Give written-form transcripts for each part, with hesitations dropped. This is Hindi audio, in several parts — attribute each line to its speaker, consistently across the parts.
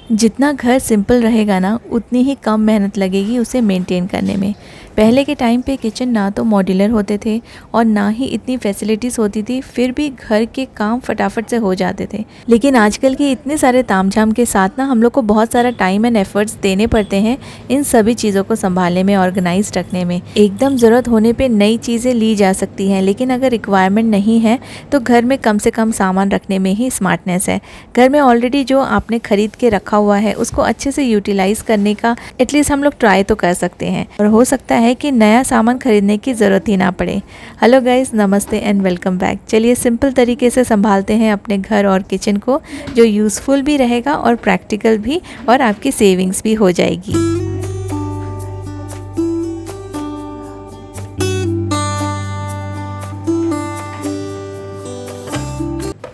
Speaker 1: जितना घर सिंपल रहेगा ना, उतनी ही कम मेहनत लगेगी उसे मेंटेन करने में। पहले के टाइम पे किचन ना तो मॉड्यूलर होते थे और ना ही इतनी फैसिलिटीज़ होती थी, फिर भी घर के काम फटाफट से हो जाते थे। लेकिन आजकल के इतने सारे तामझाम के साथ ना हम लोग को बहुत सारा टाइम एंड एफर्ट्स देने पड़ते हैं इन सभी चीज़ों को संभालने में, ऑर्गेनाइज रखने में। एकदम ज़रूरत होने पर नई चीज़ें ली जा सकती हैं, लेकिन अगर रिक्वायरमेंट नहीं है तो घर में कम से कम सामान रखने में ही स्मार्टनेस है। घर में ऑलरेडी जो आपने ख़रीद के रखा हुआ है उसको अच्छे से यूटिलाइज करने का एटलीस्ट हम लोग ट्राई तो कर सकते हैं, और हो सकता है कि नया सामान खरीदने की ज़रूरत ही ना पड़े। हेलो गाइस, नमस्ते एंड वेलकम बैक। चलिए सिंपल तरीके से संभालते हैं अपने घर और किचन को, जो यूज़फुल भी रहेगा और प्रैक्टिकल भी, और आपकी सेविंग्स भी हो जाएगी।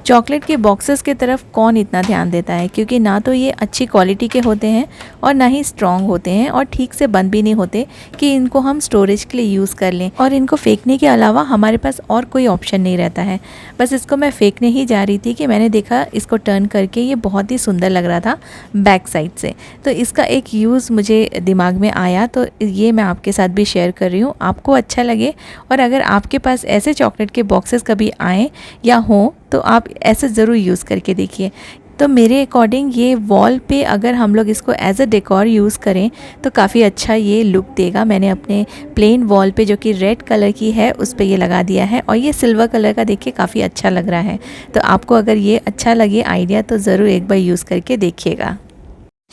Speaker 1: चॉकलेट के बॉक्सेस की तरफ कौन इतना ध्यान देता है, क्योंकि ना तो ये अच्छी क्वालिटी के होते हैं और ना ही स्ट्रॉन्ग होते हैं, और ठीक से बंद भी नहीं होते कि इनको हम स्टोरेज के लिए यूज़ कर लें। और इनको फेंकने के अलावा हमारे पास और कोई ऑप्शन नहीं रहता है। बस इसको मैं फेंकने ही जा रही थी कि मैंने देखा इसको टर्न करके ये बहुत ही सुंदर लग रहा था बैक साइड से, तो इसका एक यूज़ मुझे दिमाग में आया, तो ये मैं आपके साथ भी शेयर कर रही हूँ, आपको अच्छा लगे। और अगर आपके पास ऐसे चॉकलेट के बॉक्सेस कभी आएँ या हों तो आप ऐसे ज़रूर यूज़ करके देखिए। तो मेरे अकॉर्डिंग ये वॉल पे अगर हम लोग इसको एज अ डेकोर यूज़ करें तो काफ़ी अच्छा ये लुक देगा। मैंने अपने प्लेन वॉल पे, जो कि रेड कलर की है, उस पे ये लगा दिया है, और ये सिल्वर कलर का देखिए काफ़ी अच्छा लग रहा है। तो आपको अगर ये अच्छा लगे आइडिया तो ज़रूर एक बार यूज़ करके देखिएगा।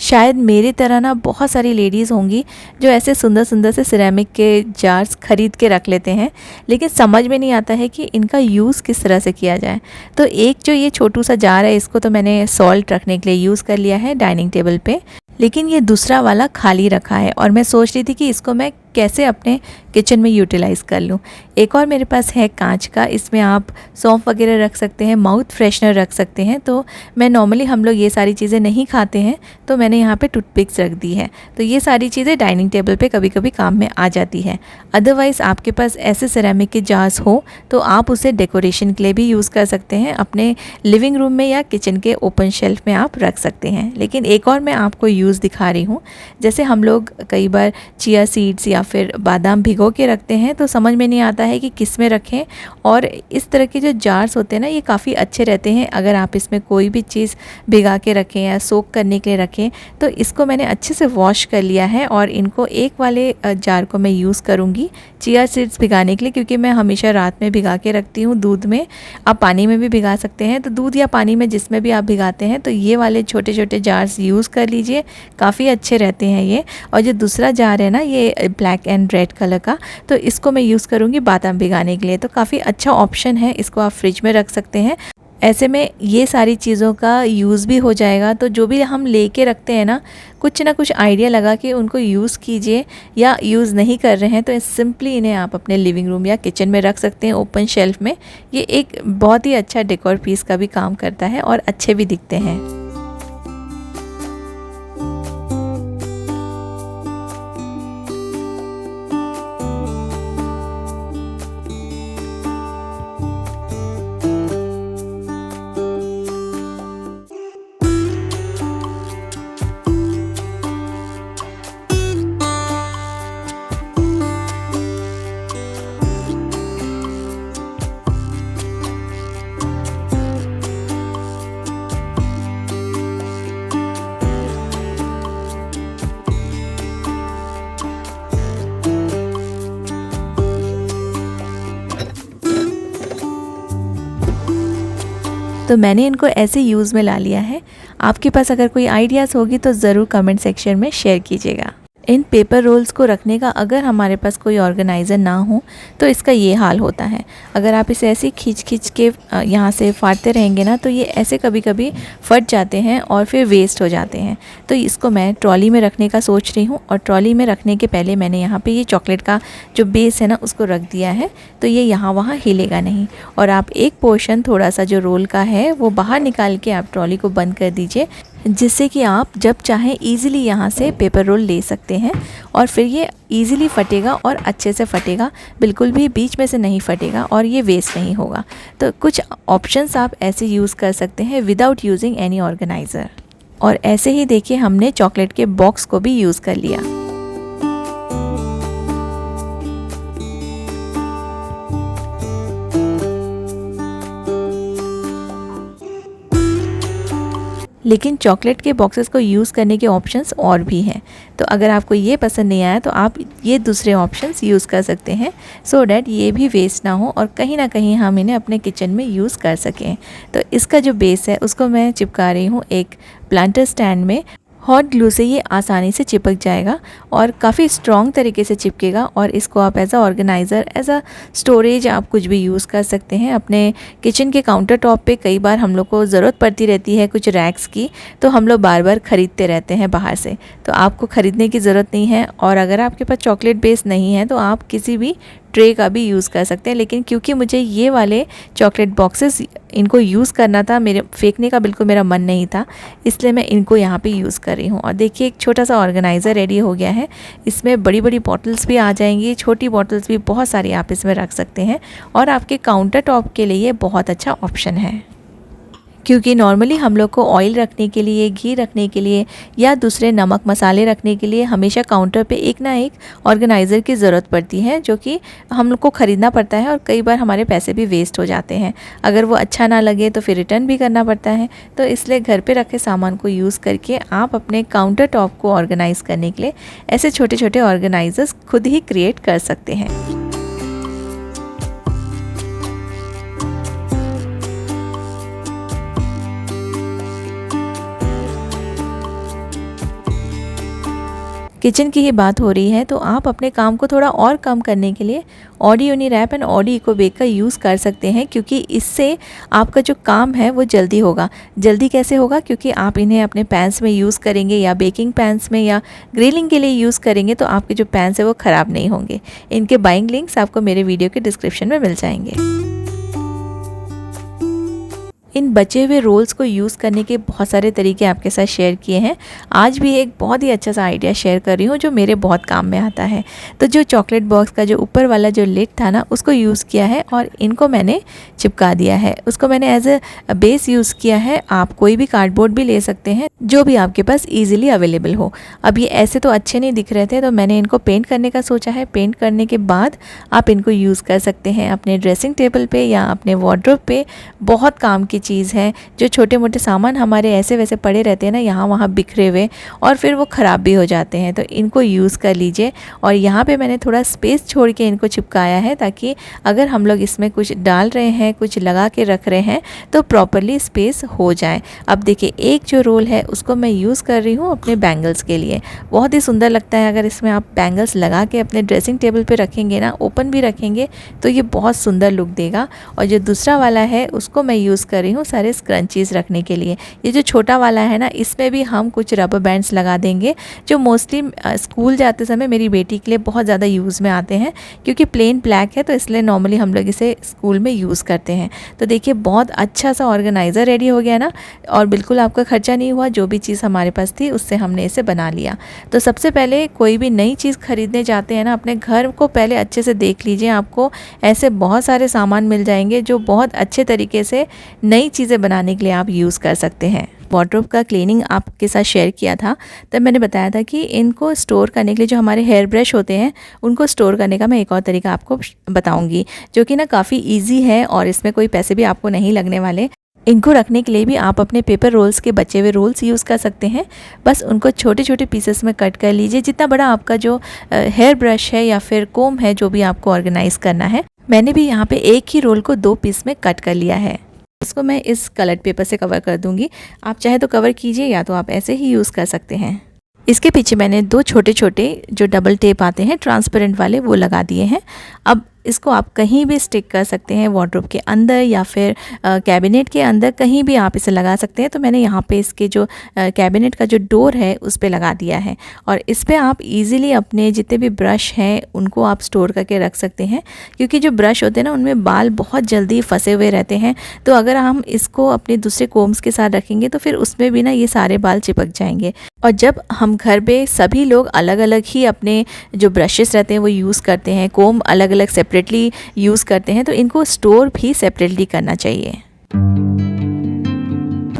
Speaker 1: शायद मेरी तरह ना बहुत सारी लेडीज़ होंगी जो ऐसे सुंदर सुंदर से सिरेमिक के जार्स ख़रीद के रख लेते हैं, लेकिन समझ में नहीं आता है कि इनका यूज़ किस तरह से किया जाए। तो एक जो ये छोटू सा जार है, इसको तो मैंने सॉल्ट रखने के लिए यूज़ कर लिया है डाइनिंग टेबल पे, लेकिन ये दूसरा वाला खाली रखा है, और मैं सोच रही थी कि इसको मैं कैसे अपने किचन में यूटिलाइज़ कर लूँ। एक और मेरे पास है कांच का, इसमें आप सौंफ वगैरह रख सकते हैं, माउथ फ्रेशनर रख सकते हैं। तो मैं नॉर्मली, हम लोग ये सारी चीज़ें नहीं खाते हैं, तो मैंने यहाँ पे टूथपिक्स रख दी है। तो ये सारी चीज़ें डाइनिंग टेबल पे कभी कभी काम में आ जाती है। अदरवाइज़ आपके पास ऐसे सिरेमिक के जार्स हो तो आप उसे डेकोरेशन के लिए भी यूज़ कर सकते हैं, अपने लिविंग रूम में या किचन के ओपन शेल्फ में आप रख सकते हैं। लेकिन एक और मैं आपको यूज़ दिखा रही हूँ, जैसे हम लोग कई बार चिया सीड्स या फिर बादाम भिगो के रखते हैं, तो समझ में नहीं आता है कि किस में रखें। और इस तरह के जो जार्स होते हैं ना, ये काफ़ी अच्छे रहते हैं अगर आप इसमें कोई भी चीज़ भिगा के रखें या सोक करने के लिए रखें। तो इसको मैंने अच्छे से वॉश कर लिया है, और इनको एक वाले जार को मैं यूज़ करूँगी चिया सीड्स भिगाने के लिए, क्योंकि मैं हमेशा रात में भिगा के रखती हूँ दूध में। आप पानी में भी भिगा सकते हैं, तो दूध या पानी में जिसमें भी आप भिगाते हैं, तो ये वाले छोटे छोटे जार्स यूज़ कर लीजिए, काफ़ी अच्छे रहते हैं ये। और जो दूसरा जार है ना, ये ब्लैक एंड रेड कलर का, तो इसको मैं यूज़ करूँगी बादाम भिगाने के लिए। तो काफ़ी अच्छा ऑप्शन है, इसको आप फ्रिज में रख सकते हैं। ऐसे में ये सारी चीज़ों का यूज़ भी हो जाएगा। तो जो भी हम लेके रखते हैं ना कुछ आइडिया लगा के उनको यूज़ कीजिए, या यूज़ नहीं कर रहे हैं तो सिंपली इन्हें आप अपने लिविंग रूम या किचन में रख सकते हैं ओपन शेल्फ में। ये एक बहुत ही अच्छा डेकोर पीस का भी काम करता है, और अच्छे भी दिखते हैं। तो मैंने इनको ऐसे यूज़ में ला लिया है। आपके पास अगर कोई आइडियाज़ होगी तो ज़रूर कमेंट सेक्शन में शेयर कीजिएगा। इन पेपर रोल्स को रखने का अगर हमारे पास कोई ऑर्गेनाइज़र ना हो तो इसका ये हाल होता है। अगर आप इसे ऐसे खींच खींच के यहाँ से फाड़ते रहेंगे ना, तो ये ऐसे कभी कभी फट जाते हैं और फिर वेस्ट हो जाते हैं। तो इसको मैं ट्रॉली में रखने का सोच रही हूँ, और ट्रॉली में रखने के पहले मैंने यहाँ पे ये चॉकलेट का जो बेस है ना, उसको रख दिया है, तो ये यहाँ वहाँ हिलेगा नहीं। और आप एक पोर्शन थोड़ा सा जो रोल का है वो बाहर निकाल के आप ट्रॉली को बंद कर दीजिए, जिससे कि आप जब चाहें ईज़िली यहाँ से पेपर रोल ले सकते हैं, और फिर ये ईज़िली फटेगा और अच्छे से फटेगा, बिल्कुल भी बीच में से नहीं फटेगा, और ये वेस्ट नहीं होगा। तो कुछ ऑप्शंस आप ऐसे यूज़ कर सकते हैं विदाउट यूजिंग एनी ऑर्गेनाइज़र। और ऐसे ही देखिए हमने चॉकलेट के बॉक्स को भी यूज़ कर लिया। लेकिन चॉकलेट के बॉक्सेस को यूज़ करने के ऑप्शंस और भी हैं, तो अगर आपको ये पसंद नहीं आया तो आप ये दूसरे ऑप्शंस यूज़ कर सकते हैं, सो डैट ये भी वेस्ट ना हो और कहीं ना कहीं हम इन्हें अपने किचन में यूज़ कर सकें। तो इसका जो बेस है उसको मैं चिपका रही हूँ एक प्लांटर स्टैंड में। हॉट ग्लू से ये आसानी से चिपक जाएगा और काफ़ी स्ट्रॉन्ग तरीके से चिपकेगा, और इसको आप as a organiser, as a storage आप कुछ भी यूज़ कर सकते हैं। अपने किचन के काउंटर टॉप पे कई बार हम लोग को ज़रूरत पड़ती रहती है कुछ रैक्स की, तो हम लोग बार बार ख़रीदते रहते हैं बाहर से, तो आपको ख़रीदने की ज़रूरत नहीं है। और अगर आपके पास चॉकलेट बेस नहीं है तो आप किसी भी ट्रे का भी यूज़ कर सकते हैं, लेकिन क्योंकि मुझे ये वाले चॉकलेट बॉक्सेस इनको यूज़ करना था, मेरे फेंकने का बिल्कुल मेरा मन नहीं था, इसलिए मैं इनको यहाँ पे यूज़ कर रही हूँ। और देखिए एक छोटा सा ऑर्गेनाइज़र रेडी हो गया है। इसमें बड़ी बड़ी बॉटल्स भी आ जाएंगी, छोटी बॉटल्स भी बहुत सारी आप इसमें रख सकते हैं, और आपके काउंटर टॉप के लिए ये बहुत अच्छा ऑप्शन है। क्योंकि नॉर्मली हम लोग को ऑयल रखने के लिए, घी रखने के लिए या दूसरे नमक मसाले रखने के लिए हमेशा काउंटर पे एक ना एक ऑर्गेनाइज़र की ज़रूरत पड़ती है, जो कि हम लोग को ख़रीदना पड़ता है और कई बार हमारे पैसे भी वेस्ट हो जाते हैं। अगर वो अच्छा ना लगे तो फिर रिटर्न भी करना पड़ता है। तो इसलिए घर पे रखे सामान को यूज़ करके आप अपने काउंटर टॉप को ऑर्गेनाइज़ करने के लिए ऐसे छोटे छोटे ऑर्गेनाइज़र्स खुद ही क्रिएट कर सकते हैं। किचन की ही बात हो रही है तो आप अपने काम को थोड़ा और कम करने के लिए ऑडी यूनि रैप एंड ऑडी इको बेक का यूज़ कर सकते हैं, क्योंकि इससे आपका जो काम है वो जल्दी होगा। जल्दी कैसे होगा? क्योंकि आप इन्हें अपने पैन्स में यूज़ करेंगे या बेकिंग पैन्स में या ग्रिलिंग के लिए यूज़ करेंगे, तो आपके जो पैन्स है वो ख़राब नहीं होंगे। इनके बाइंग लिंक्स आपको मेरे वीडियो के डिस्क्रिप्शन में मिल जाएंगे। इन बचे हुए रोल्स को यूज़ करने के बहुत सारे तरीके आपके साथ शेयर किए हैं। आज भी एक बहुत ही अच्छा सा आइडिया शेयर कर रही हूँ जो मेरे बहुत काम में आता है। तो जो चॉकलेट बॉक्स का जो ऊपर वाला जो लिड था ना, उसको यूज़ किया है और इनको मैंने चिपका दिया है। उसको मैंने एज अ बेस यूज़ किया है। आप कोई भी कार्डबोर्ड भी ले सकते हैं जो भी आपके पास ईजिली अवेलेबल हो। अब ये ऐसे तो अच्छे नहीं दिख रहे थे, तो मैंने इनको पेंट करने का सोचा है। पेंट करने के बाद आप इनको यूज़ कर सकते हैं अपने ड्रेसिंग टेबल पे या अपने वार्डरोब पे। बहुत काम की चीज़ है। जो छोटे मोटे सामान हमारे ऐसे वैसे पड़े रहते हैं ना, यहाँ वहाँ बिखरे हुए, और फिर वो ख़राब भी हो जाते हैं, तो इनको यूज़ कर लीजिए। और यहाँ पे मैंने थोड़ा स्पेस छोड़ के इनको चिपकाया है, ताकि अगर हम लोग इसमें कुछ डाल रहे हैं, कुछ लगा के रख रहे हैं, तो प्रॉपरली स्पेस हो जाए। अब देखिए एक जो रोल है उसको मैं यूज़ कर रही हूँ अपने बैंगल्स के लिए। बहुत ही सुंदर लगता है अगर इसमें आप बैंगल्स लगा के अपने ड्रेसिंग टेबल पे रखेंगे ना, ओपन भी रखेंगे, तो ये बहुत सुंदर लुक देगा। और जो दूसरा वाला है उसको मैं यूज़ कर रही हूँ सारे स्क्रंचीज़ रखने के लिए। ये जो छोटा वाला है ना, इसमें भी हम कुछ रबर बैंड्स लगा देंगे, जो मोस्टली स्कूल जाते समय मेरी बेटी के लिए बहुत ज़्यादा यूज़ में आते हैं, क्योंकि प्लेन ब्लैक है तो इसलिए नॉर्मली हम लोग इसे स्कूल में यूज़ करते हैं। तो देखिए बहुत अच्छा सा ऑर्गेनाइज़र रेडी हो गया ना, और बिल्कुल आपका खर्चा नहीं हुआ। जो भी चीज़ हमारे पास थी उससे हमने इसे बना लिया। तो सबसे पहले कोई भी नई चीज़ खरीदने जाते हैं ना, अपने घर को पहले अच्छे से देख लीजिए। आपको ऐसे बहुत सारे सामान मिल जाएंगे जो बहुत अच्छे तरीके से नई चीज़ें बनाने के लिए आप यूज़ कर सकते हैं। वार्डरोब का क्लीनिंग आपके साथ शेयर किया था, तब मैंने बताया था कि इनको स्टोर करने के लिए जो हमारे हेयर ब्रश होते हैं उनको स्टोर करने का मैं एक और तरीका आपको बताऊंगी, जो कि ना काफ़ी इजी है और इसमें कोई पैसे भी आपको नहीं लगने वाले। इनको रखने के लिए भी आप अपने पेपर रोल्स के बचे हुए रोल्स यूज़ कर सकते हैं। बस उनको छोटे छोटे पीसेस में कट कर लीजिए, जितना बड़ा आपका जो हेयर ब्रश है या फिर कोम है, जो भी आपको ऑर्गेनाइज़ करना है। मैंने भी यहाँ पे एक ही रोल को 2 पीस में कट कर लिया है। इसको मैं इस कलर्ड पेपर से कवर कर दूंगी। आप चाहे तो कवर कीजिए या तो आप ऐसे ही यूज़ कर सकते हैं। इसके पीछे मैंने 2 छोटे छोटे जो डबल टेप आते हैं ट्रांसपेरेंट वाले, वो लगा दिए हैं। अब इसको आप कहीं भी स्टिक कर सकते हैं, वार्डरोब के अंदर या फिर कैबिनेट के अंदर, कहीं भी आप इसे लगा सकते हैं। तो मैंने यहाँ पे इसके जो कैबिनेट का जो डोर है उस पे लगा दिया है, और इस पे आप इजीली अपने जितने भी ब्रश हैं उनको आप स्टोर करके रख सकते हैं। क्योंकि जो ब्रश होते हैं ना, उनमें बाल बहुत जल्दी फंसे हुए रहते हैं, तो अगर हम इसको अपने दूसरे कोम्स के साथ रखेंगे तो फिर उसमें भी ना ये सारे बाल चिपक जाएंगे। और जब हम घर पे सभी लोग अलग अलग ही अपने जो ब्रशेस रहते हैं वो यूज़ करते हैं, कोम अलग अलग सेपरेटली यूज़ करते हैं, तो इनको स्टोर भी सेपरेटली करना चाहिए।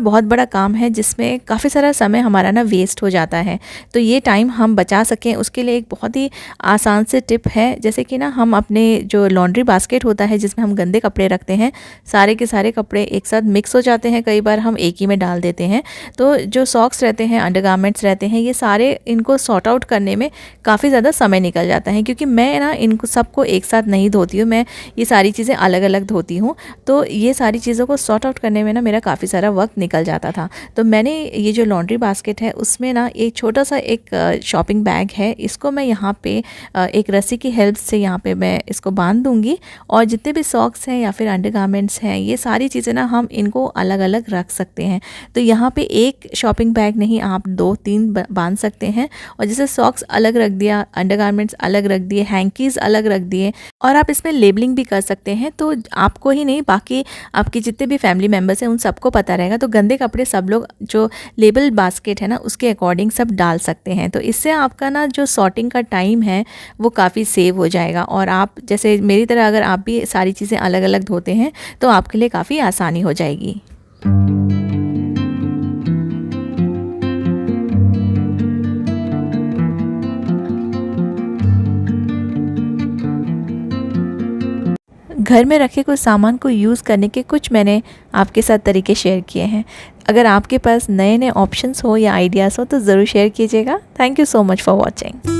Speaker 1: बहुत बड़ा काम है जिसमें काफ़ी सारा समय हमारा ना वेस्ट हो जाता है। तो ये टाइम हम बचा सकें उसके लिए एक बहुत ही आसान से टिप है, जैसे कि ना हम अपने जो लॉन्ड्री बास्केट होता है जिसमें हम गंदे कपड़े रखते हैं, सारे के सारे कपड़े एक साथ मिक्स हो जाते हैं, कई बार हम एक ही में डाल देते हैं। तो जो सॉक्स रहते हैं, अंडरगारमेंट्स रहते हैं, ये सारे इनको सॉर्ट आउट करने में काफ़ी ज़्यादा समय निकल जाता है, क्योंकि मैं ना इनको सबको एक साथ नहीं धोती हूँ, मैं ये सारी चीज़ें अलग अलग धोती हूँ। तो ये सारी चीज़ों को सॉर्ट आउट करने में ना मेरा काफ़ी सारा वक्त निकल जाता था। तो मैंने ये जो लॉन्ड्री बास्केट है उसमें ना एक छोटा सा एक शॉपिंग बैग है, इसको मैं यहाँ पे एक रस्सी की हेल्प से यहाँ पे मैं इसको बांध दूँगी, और जितने भी सॉक्स हैं या फिर अंडरगारमेंट्स हैं, ये सारी चीज़ें ना हम इनको अलग अलग रख सकते हैं। तो यहाँ पे एक शॉपिंग बैग नहीं, आप 2-3 बांध सकते हैं। और जैसे सॉक्स अलग रख दिया, अंडरगारमेंट्स अलग रख दिए, हैंकीज़ अलग रख दिए, और आप इसमें लेबलिंग भी कर सकते हैं। तो आपको ही नहीं, बाकी आपके जितने भी फैमिली मेम्बर्स हैं उन सबको पता रहेगा। तो गंदे कपड़े सब लोग जो लेबल बास्केट है ना उसके अकॉर्डिंग सब डाल सकते हैं। तो इससे आपका ना जो सॉर्टिंग का टाइम है वो काफ़ी सेव हो जाएगा। और आप जैसे मेरी तरह अगर आप भी सारी चीज़ें अलग अलग धोते हैं तो आपके लिए काफ़ी आसानी हो जाएगी। घर में रखे कुछ सामान को यूज़ करने के कुछ मैंने आपके साथ तरीके शेयर किए हैं। अगर आपके पास नए नए ऑप्शंस हो या आइडियाज़ हो तो ज़रूर शेयर कीजिएगा। Thank you so much for watching.